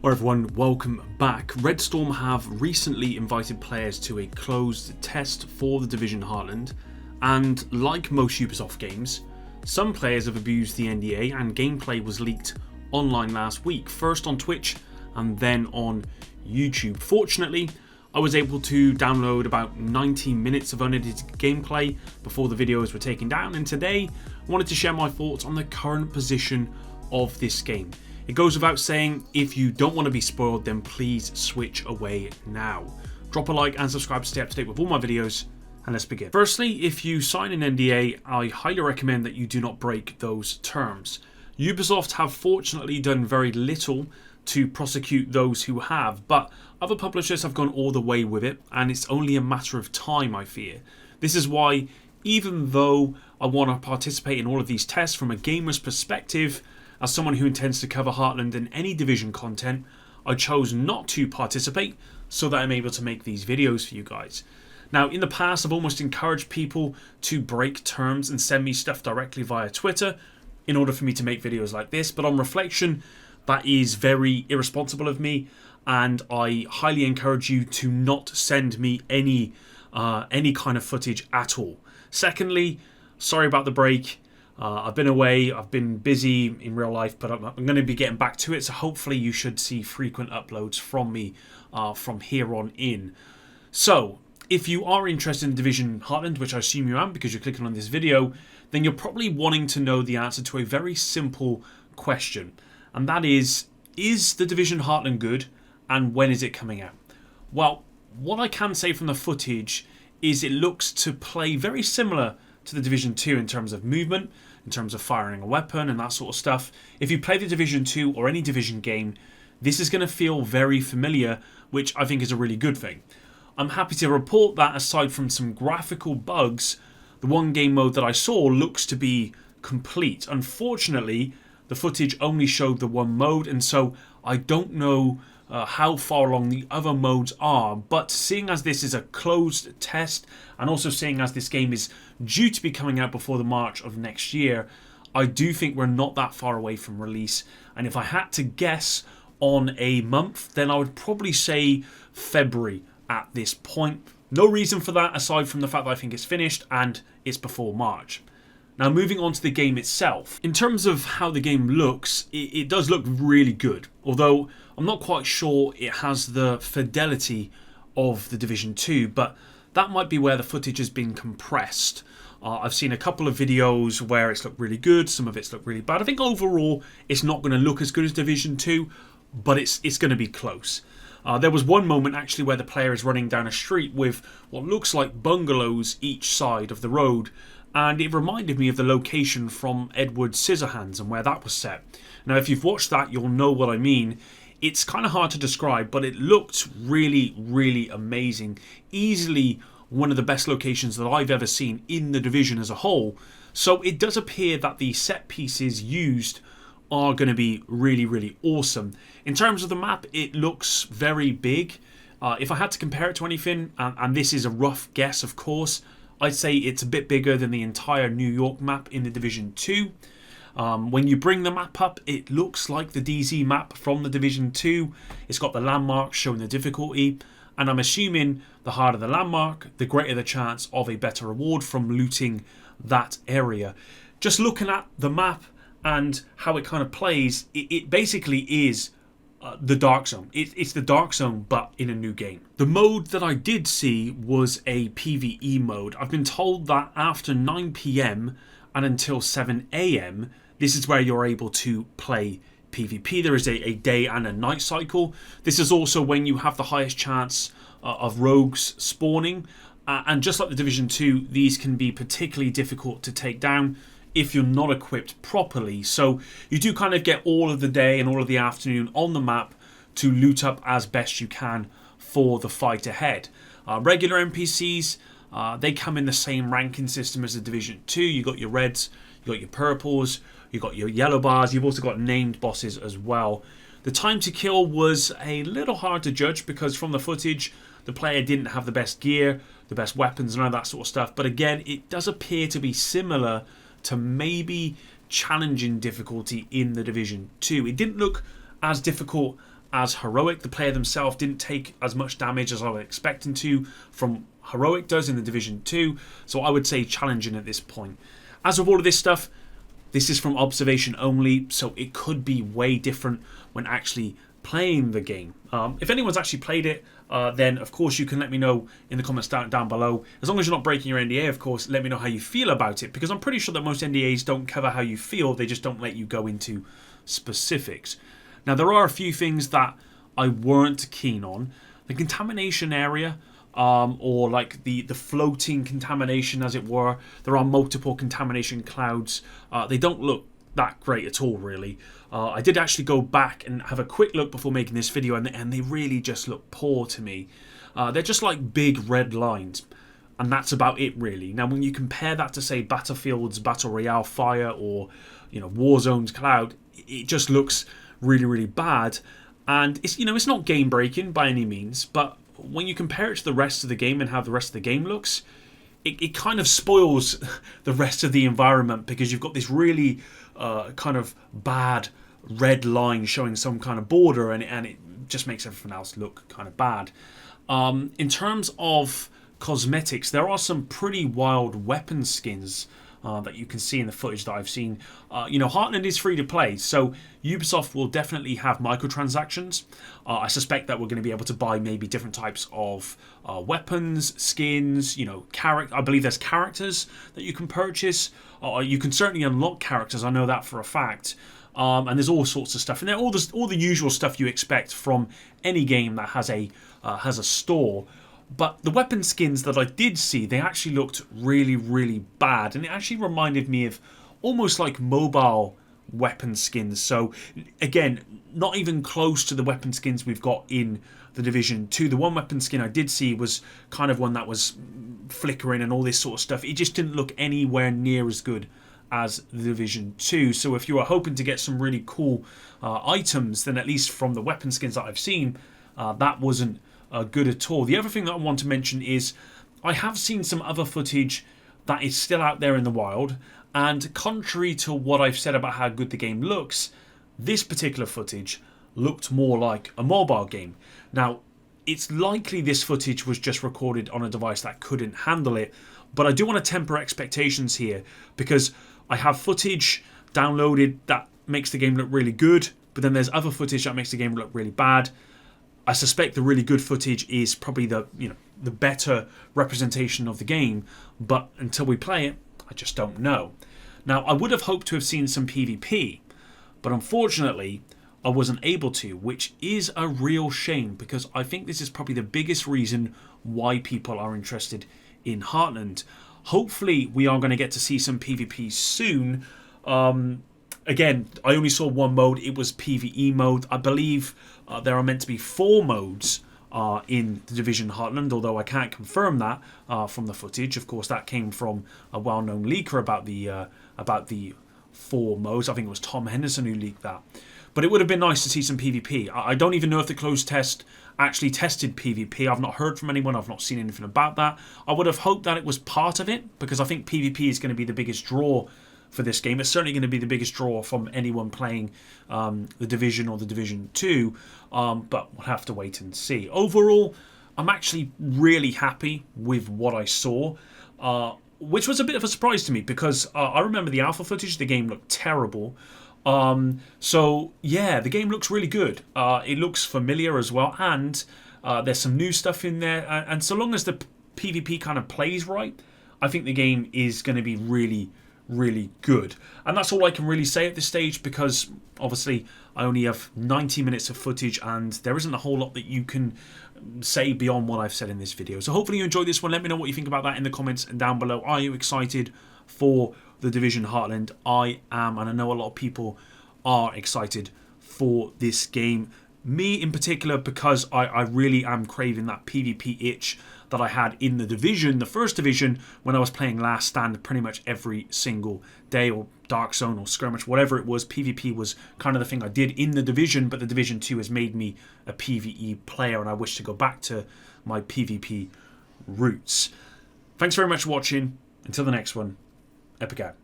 Alright everyone, welcome back. Red Storm have recently invited players to a closed test for the Division Heartland, and like most Ubisoft games, some players have abused the NDA and gameplay was leaked online last week, first on Twitch and then on YouTube. Fortunately, I was able to download about 90 minutes of unedited gameplay before the videos were taken down, and today I wanted to share my thoughts on the current position of this game. It goes without saying, if you don't want to be spoiled, then please switch away now. Drop a like and subscribe to stay up to date with all my videos, and let's begin. Firstly, if you sign an NDA, I highly recommend that you do not break those terms. Ubisoft have fortunately done very little to prosecute those who have, but other publishers have gone all the way with it, and it's only a matter of time, I fear. This is why, even though I want to participate in all of these tests from a gamer's perspective, as someone who intends to cover Heartland and any Division content, I chose not to participate so that I'm able to make these videos for you guys. Now, in the past, I've almost encouraged people to break terms and send me stuff directly via Twitter in order for me to make videos like this, but on reflection, that is very irresponsible of me, and I highly encourage you to not send me any kind of footage at all. Secondly, sorry about the break. I've been away, I've been busy in real life, but I'm going to be getting back to it, so hopefully you should see frequent uploads from me from here on in. So, if you are interested in Division Heartland, which I assume you am because you're clicking on this video, then you're probably wanting to know the answer to a very simple question, and that is the Division Heartland good, and when is it coming out? Well, what I can say from the footage is it looks to play very similar to the Division 2 in terms of movement, in terms of firing a weapon and that sort of stuff. If you play the Division 2 or any Division game, this is going to feel very familiar, which I think is a really good thing. I'm happy to report that aside from some graphical bugs, the one game mode that I saw looks to be complete. Unfortunately, the footage only showed the one mode, and so I don't know how far along the other modes are, but seeing as this is a closed test and also seeing as this game is due to be coming out before the March of next year, I do think we're not that far away from release, and if I had to guess on a month, then I would probably say February at this point. No reason for that aside from the fact that I think it's finished and it's before March. Now, moving on to the game itself. In terms of how the game looks, it does look really good, although I'm not quite sure it has the fidelity of the Division 2, but that might be where the footage has been compressed. I've seen a couple of videos where it's looked really good, some of it's looked really bad. I think overall it's not going to look as good as Division 2, but it's going to be close. There was one moment actually where the player is running down a street with what looks like bungalows each side of the road, and it reminded me of the location from Edward Scissorhands and where that was set. Now, if you've watched that, you'll know what I mean. It's kind of hard to describe, but it looked really, really amazing. Easily one of the best locations that I've ever seen in the Division as a whole. So it does appear that the set pieces used are going to be really, really awesome. In terms of the map, it looks very big. If I had to compare it to anything, and this is a rough guess, of course, I'd say it's a bit bigger than the entire New York map in the Division 2. When you bring the map up, it looks like the DZ map from the Division 2. It's got the landmarks showing the difficulty, and I'm assuming the harder the landmark, the greater the chance of a better reward from looting that area. Just looking at the map and how it kind of plays, it basically is the Dark Zone. It's the Dark Zone, but in a new game. The mode that I did see was a PvE mode. I've been told that after 9 PM and until 7 AM, this is where you're able to play PvP. There is a day and a night cycle. This is also when you have the highest chance of rogues spawning. And just like the Division 2, these can be particularly difficult to take down if you're not equipped properly. So you do kind of get all of the day and all of the afternoon on the map to loot up as best you can for the fight ahead. Regular NPCs, they come in the same ranking system as the Division 2. You got your reds, you got your purples, you got your yellow bars, you've also got named bosses as well. The time to kill was a little hard to judge because from the footage, the player didn't have the best gear, the best weapons and all that sort of stuff. But again, it does appear to be similar to maybe challenging difficulty in the Division 2. It didn't look as difficult as heroic. The player themselves didn't take as much damage as I was expecting to from heroic does in the Division 2, so I would say challenging at this point. As with all of this stuff, this is from observation only, so it could be way different when actually playing the game. If anyone's actually played it, then of course you can let me know in the comments down below. As long as you're not breaking your NDA, of course, let me know how you feel about it, because I'm pretty sure that most NDAs don't cover how you feel, they just don't let you go into specifics. Now, there are a few things that I weren't keen on. The contamination area, or like the floating contamination, as it were. There are multiple contamination clouds. They don't look that great at all, really. I did actually go back and have a quick look before making this video, and they really just look poor to me. They're just like big red lines, and that's about it, really. Now, when you compare that to, say, Battlefield's Battle Royale Fire, or Warzone's Cloud, it just looks really, really bad. And it's it's not game breaking by any means, but when you compare it to the rest of the game and how the rest of the game looks, it kind of spoils the rest of the environment, because you've got this really kind of bad red line showing some kind of border, and it just makes everything else look kind of bad. In terms of cosmetics, there are some pretty wild weapon skins that you can see in the footage that I've seen. Heartland is free to play, so Ubisoft will definitely have microtransactions. I suspect that we're going to be able to buy maybe different types of weapons, skins, I believe there's characters that you can purchase. You can certainly unlock characters, I know that for a fact. And there's all sorts of stuff in there, all the usual stuff you expect from any game that has a store. But the weapon skins that I did see, they actually looked really, really bad. And it actually reminded me of almost like mobile weapon skins. So, again, not even close to the weapon skins we've got in the Division 2. The one weapon skin I did see was kind of one that was flickering and all this sort of stuff. It just didn't look anywhere near as good as the Division 2. So if you are hoping to get some really cool items, then at least from the weapon skins that I've seen, that wasn't good at all. The other thing that I want to mention is I have seen some other footage that is still out there in the wild, and contrary to what I've said about how good the game looks, this particular footage looked more like a mobile game. Now, it's likely this footage was just recorded on a device that couldn't handle it, but I do want to temper expectations here, because I have footage downloaded that makes the game look really good, but then there's other footage that makes the game look really bad. I suspect the really good footage is probably the better representation of the game, but until we play it, I just don't know. Now, I would have hoped to have seen some PvP, but unfortunately, I wasn't able to, which is a real shame, because I think this is probably the biggest reason why people are interested in Heartland. Hopefully, we are going to get to see some PvP soon. Again, I only saw one mode. It was PvE mode. I believe there are meant to be 4 modes in the Division Heartland, although I can't confirm that from the footage. Of course, that came from a well-known leaker about the 4 modes. I think it was Tom Henderson who leaked that. But it would have been nice to see some PvP. I don't even know if the closed test actually tested PvP. I've not heard from anyone. I've not seen anything about that. I would have hoped that it was part of it, because I think PvP is going to be the biggest draw for this game. It's certainly going to be the biggest draw from anyone playing the Division or the Division 2, but we'll have to wait and see. Overall, I'm actually really happy with what I saw, which was a bit of a surprise to me, because I remember the alpha footage. The game looked terrible. So yeah, the game looks really good. It looks familiar as well, and there's some new stuff in there, and so long as the PvP kind of plays right, I think the game is going to be really, really good. And that's all I can really say at this stage, because obviously I only have 90 minutes of footage and there isn't a whole lot that you can say beyond what I've said in this video. So hopefully you enjoyed this one. Let me know what you think about that in the comments and down below. Are you excited for the Division Heartland? I am, and I know a lot of people are excited for this game. Me in particular, because I really am craving that PvP itch that I had in the Division, the first Division, when I was playing Last Stand pretty much every single day, or Dark Zone or Skirmish, whatever it was. PvP was kind of the thing I did in the Division, but the Division 2 has made me a PvE player, and I wish to go back to my PvP roots. Thanks very much for watching. Until the next one, Epic out.